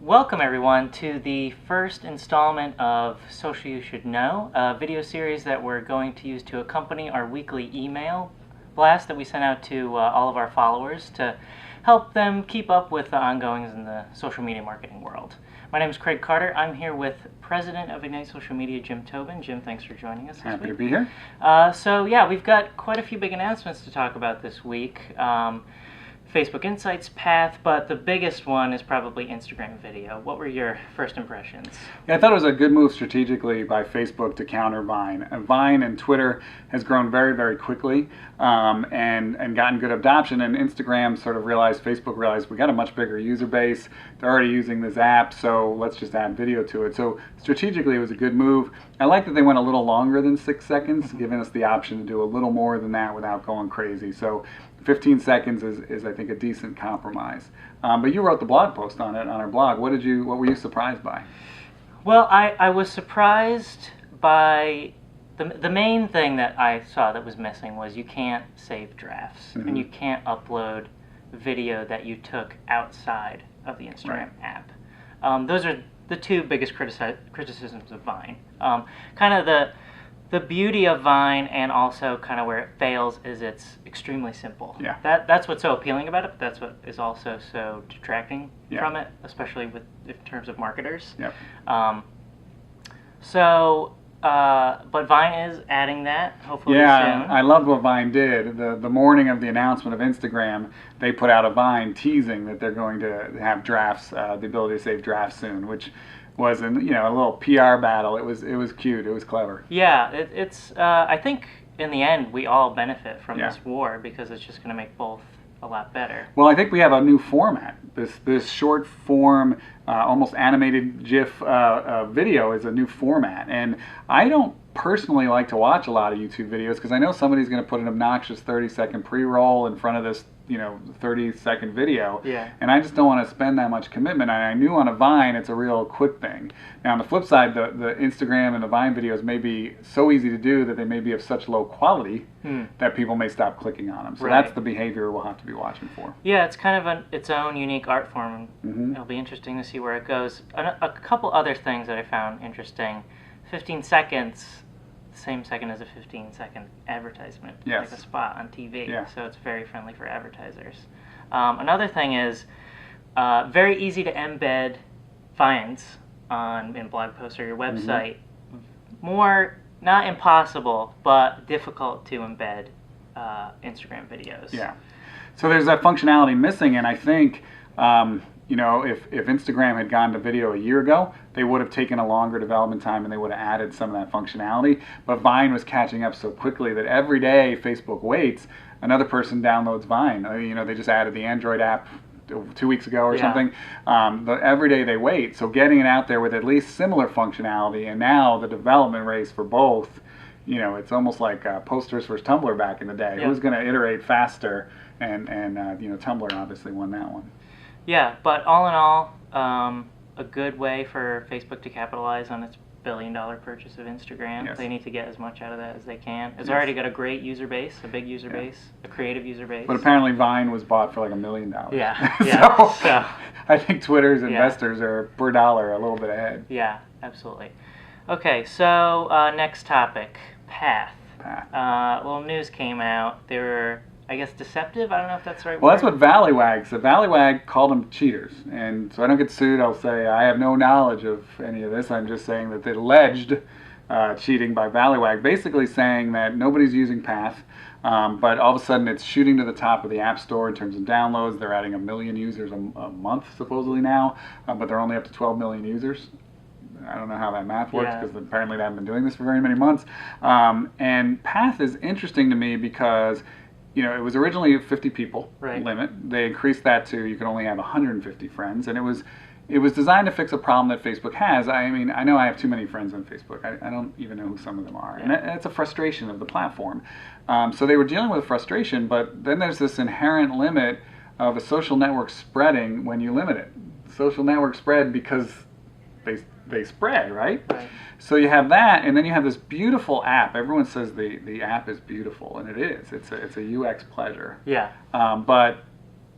Welcome everyone to the first installment of Social You Should Know, a video series that we're going to use to accompany our weekly email blast that we send out to all of our followers to help them keep up with the ongoings in the social media marketing world. My name is Craig Carter. I'm here with President of Ignite Social Media, Jim Tobin. Jim, thanks for joining us this week. Happy to be here. So yeah, we've got quite a few big announcements to talk about this week. Facebook Insights path, but the biggest one is probably Instagram video. What were your first impressions? Yeah, I thought it was a good move strategically by Facebook to counter Vine. Vine and Twitter has grown very, very quickly and gotten good adoption, and Instagram sort of Facebook realized we got a much bigger user base. They're already using this app, so let's just add video to it. So strategically it was a good move. I like that they went a little longer than 6 seconds, giving us the option to do a little more than that without going crazy. So 15 seconds is I think, a decent compromise. But you wrote the blog post on it on our blog. What were you surprised by? Well, I was surprised by the main thing that I saw that was missing was you can't save drafts, and you can't upload video that you took outside of the Instagram app. Those are the two biggest criticisms of Vine. Kind of the beauty of Vine, and also kind of where it fails, is it's extremely simple. Yeah. That's what's so appealing about it, but that's what is also so detracting from it, especially in terms of marketers. Yep. But Vine is adding that, hopefully soon. I loved what Vine did. The morning of the announcement of Instagram, they put out a Vine teasing that they're going to have drafts, the ability to save drafts soon, which was a little PR battle. It was cute. It was clever. Yeah, it's. I think in the end we all benefit from this war because it's just going to make both a lot better. Well, I think we have a new format. This short form, almost animated GIF video is a new format, and I don't personally like to watch a lot of YouTube videos because I know somebody's going to put an obnoxious 30-second pre-roll in front of this 30-second video, and I just don't want to spend that much commitment. And I knew on a Vine it's a real quick thing. Now on the flip side, the Instagram and the Vine videos may be so easy to do that they may be of such low quality that people may stop clicking on them. So that's the behavior we'll have to be watching for. Yeah, it's kind of its own unique art form. It'll be interesting to see where it goes. A couple other things that I found interesting. 15 seconds, same second as a 15-second advertisement, like a spot on TV. So it's very friendly for advertisers. Another thing is very easy to embed finds in blog posts or your website. More, not impossible, but difficult to embed Instagram videos. Yeah. So there's that functionality missing, and I think if Instagram had gone to video a year ago, they would have taken a longer development time and they would have added some of that functionality. But Vine was catching up so quickly that every day Facebook waits, another person downloads Vine. They just added the Android app 2 weeks ago or something. Every day they wait. So getting it out there with at least similar functionality, and now the development race for both, it's almost like posters versus Tumblr back in the day. Who's going to iterate faster? And Tumblr obviously won that one. Yeah, but all in all, a good way for Facebook to capitalize on its billion-dollar purchase of Instagram. They need to get as much out of that as they can. It's already got a great user base, a big user base, a creative user base. But apparently Vine was bought for like $1 million. So I think Twitter's investors are per dollar a little bit ahead. Yeah, absolutely. Okay, so next topic, Path. Little news came out. They were, I guess, deceptive. I don't know if that's the right word. Well, that's what Valleywag said. Valleywag called them cheaters. And so I don't get sued. I'll say I have no knowledge of any of this. I'm just saying that they alleged cheating by Valleywag, basically saying that nobody's using Path, but all of a sudden it's shooting to the top of the App Store in terms of downloads. They're adding 1 million users a month, supposedly now, but they're only up to 12 million users. I don't know how that math works because apparently they haven't been doing this for very many months. And Path is interesting to me because it was originally a 50 people limit. They increased that to you can only have 150 friends, and it was designed to fix a problem that Facebook has. I mean, I know I have too many friends on Facebook. I don't even know who some of them are, and it's a frustration of the platform. So they were dealing with frustration, but then there's this inherent limit of a social network spreading when you limit it. Social network spread because they spread, right? So you have that, and then you have this beautiful app. Everyone says the app is beautiful, and it is. It's a UX pleasure. Yeah. But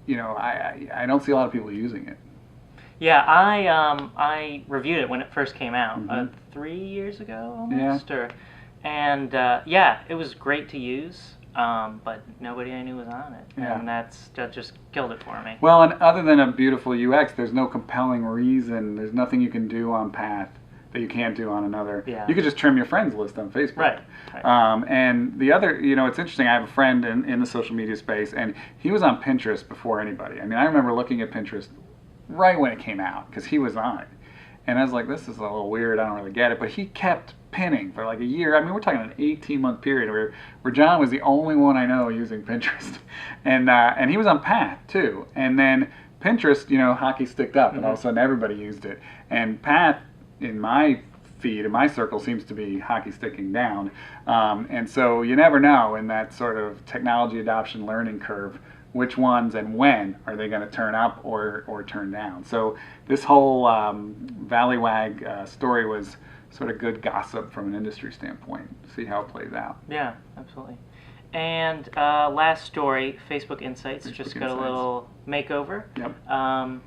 I don't see a lot of people using it. Yeah, I reviewed it when it first came out, 3 years ago almost, and yeah, it was great to use, but nobody I knew was on it, and that just killed it for me. Well, and other than a beautiful UX, there's no compelling reason. There's nothing you can do on Path that you can't do on another. Yeah. You could just trim your friends list on Facebook. Right. And the other, it's interesting. I have a friend in the social media space, and he was on Pinterest before anybody. I mean, I remember looking at Pinterest right when it came out because he was on it, and I was like, this is a little weird. I don't really get it. But he kept pinning for like a year. I mean, we're talking an 18-month period where John was the only one I know using Pinterest, and he was on Path too. And then Pinterest, hockey sticked up, and all of a sudden everybody used it. And Path, in my feed, in my circle, seems to be hockey sticking down. And so you never know in that sort of technology adoption learning curve which ones and when are they going to turn up or turn down. So this whole Valleywag story was sort of good gossip from an industry standpoint. See how it plays out. Yeah, absolutely. And last story, Facebook Insights just got a little makeover. Yep.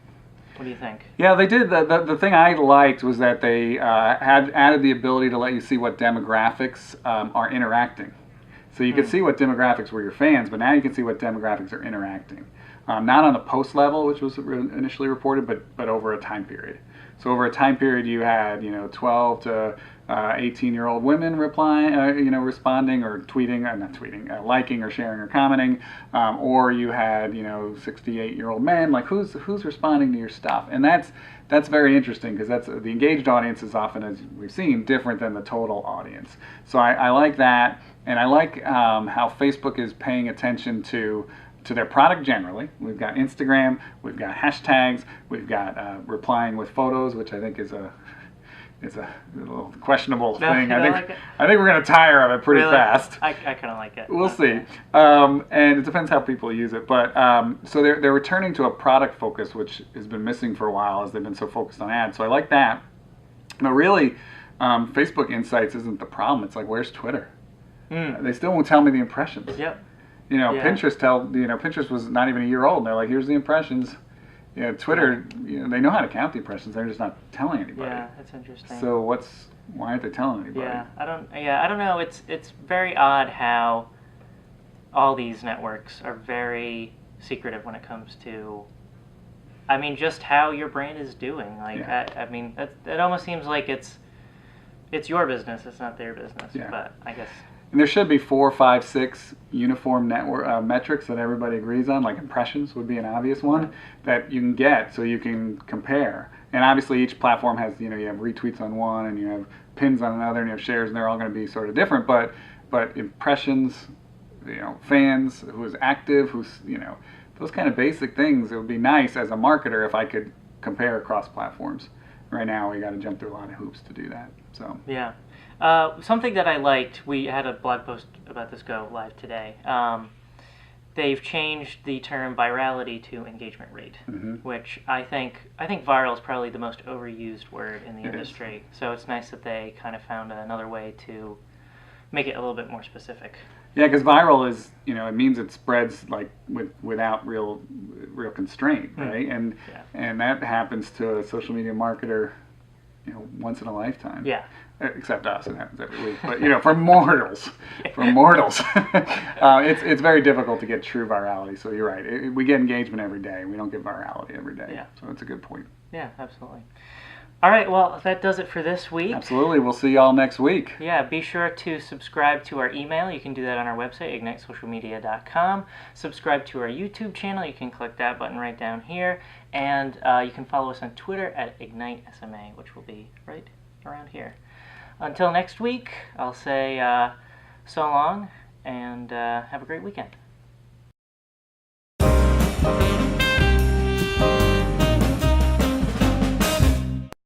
What do you think? Yeah, they did. The thing I liked was that they had added the ability to let you see what demographics are interacting. So you could see what demographics were your fans, but now you can see what demographics are interacting. Not on the post level, which was initially reported, but over a time period. So over a time period, you had 12 to 18-year-old women replying, responding or tweeting, not tweeting, liking or sharing or commenting, or you had 68-year-old men. Like who's responding to your stuff, and that's very interesting because that's the engaged audience is often, as we've seen, different than the total audience. So I like that, and I like how Facebook is paying attention to their product generally. We've got Instagram, we've got hashtags, we've got replying with photos, which I think is a little questionable thing. I think we're going to tire of it pretty fast. I kind of like it. We'll see. And it depends how people use it. But so they're returning to a product focus, which has been missing for a while as they've been so focused on ads. So I like that. But really, Facebook Insights isn't the problem. It's like, where's Twitter? They still won't tell me the impressions. Yep. Pinterest was not even a year old. And they're like, here's the impressions. Twitter, they know how to count the impressions. They're just not telling anybody. Yeah, that's interesting. So why aren't they telling anybody? I don't know. It's very odd how all these networks are very secretive when it comes to, just how your brand is doing. It almost seems like it's your business. It's not their business. Yeah. But I guess. And there should be 4, 5, 6 uniform network metrics that everybody agrees on, like impressions would be an obvious one that you can get so you can compare. And obviously each platform has, you have retweets on one and you have pins on another and you have shares and they're all going to be sort of different, but impressions, fans, who's active, those kind of basic things, it would be nice as a marketer if I could compare across platforms. Right now we got to jump through a lot of hoops to do that. So yeah. Something that I liked, we had a blog post about this go live today. They've changed the term virality to engagement rate, which I think viral is probably the most overused word in the industry. So it's nice that they kind of found another way to make it a little bit more specific. Yeah, because viral is, it means it spreads like without real constraint, right? And that happens to a social media marketer, once in a lifetime. Yeah. Except us, it happens every week. But for mortals, it's very difficult to get true virality. So you're right. We get engagement every day. We don't get virality every day. Yeah. So that's a good point. Yeah, absolutely. All right. Well, that does it for this week. Absolutely. We'll see y'all next week. Yeah. Be sure to subscribe to our email. You can do that on our website, ignitesocialmedia.com. Subscribe to our YouTube channel. You can click that button right down here, and you can follow us on Twitter at IgniteSMA, which will be right around here. Until next week, I'll say so long and have a great weekend.